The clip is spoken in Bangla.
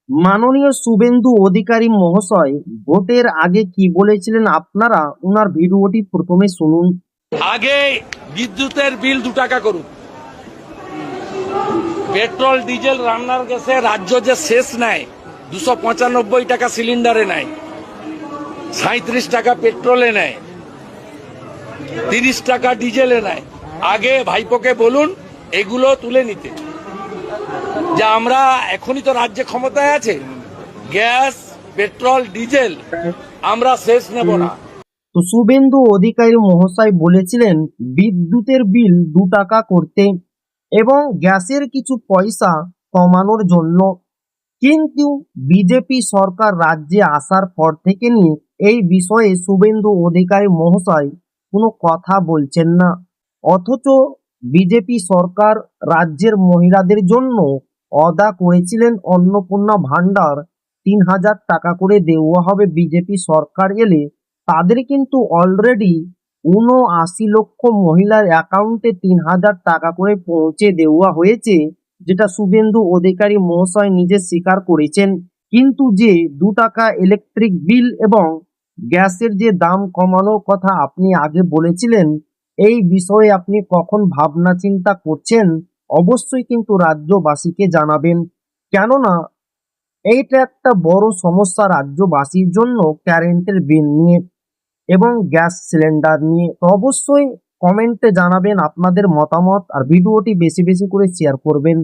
মাননীয় শুভেন্দু অধিকারী মহাশয় ভোটের আগে কি বলেছিলেন আপনারা ওনার ভিডিওটি প্রথমে শুনুন। আগে বিদ্যুতের বিল 2 টাকা করুন, পেট্রোল ডিজেল রান্নার গ্যাসে রাজ্য যে শেষ নেয় 295 টাকা সিলিন্ডারে নেয়, 37 টাকা পেট্রোলে নেয়, 30 টাকা ডিজেলে নেয়। আগে ভাইপোকে বলুন এগুলো তুলে নিতে, যে আমরা এখনই তো রাজ্যে ক্ষমতায় আছে, গ্যাস পেট্রোল ডিজেল আমরা শেষ নেব না। তো শুভেন্দু অধিকারী মহাশয় বলেছিলেন বিদ্যুতের বিল 2 টাকা করতে এবং গ্যাসের কিছু পয়সা কমানোর জন্য, কিন্তু বিজেপি সরকার রাজ্যে আসার পর থেকে নিয়ে এই বিষয়ে শুভেন্দু অধিকারী মহাশয় কোনো কথা বলছেন না। অথচ বিজেপি সরকার রাজ্যের মহিলাদের জন্য অদা করেছিলেন অন্নপূর্ণা ভান্ডার 3,000 টাকা করে দেওয়া হবে বিজেপি সরকার এলে। তাদের কিন্তু অলরেডি 79 লক্ষ মহিলার অ্যাকাউন্টে 3,000 টাকা করে পৌঁছে দেওয়া হয়েছে, যেটা শুভেন্দু অধিকারী মহাশয় নিজে স্বীকার করেছেন। কিন্তু যে 2 টাকা ইলেকট্রিক বিল এবং গ্যাসের যে দাম কমানোর কথা আপনি আগে বলেছিলেন, এই বিষয়ে আপনি কখন ভাবনা চিন্তা করছেন অবশ্যই কিন্তু রাজ্যবাসীকে জানাবেন। কেননা এইটা একটা বড় সমস্যা রাজ্যবাসীর জন্য, কারেন্টের বিল নিয়ে এবং গ্যাস সিলিন্ডার নিয়ে। তো অবশ্যই কমেন্টে জানাবেন আপনাদের মতামত আর ভিডিওটি বেশি বেশি করে শেয়ার করবেন।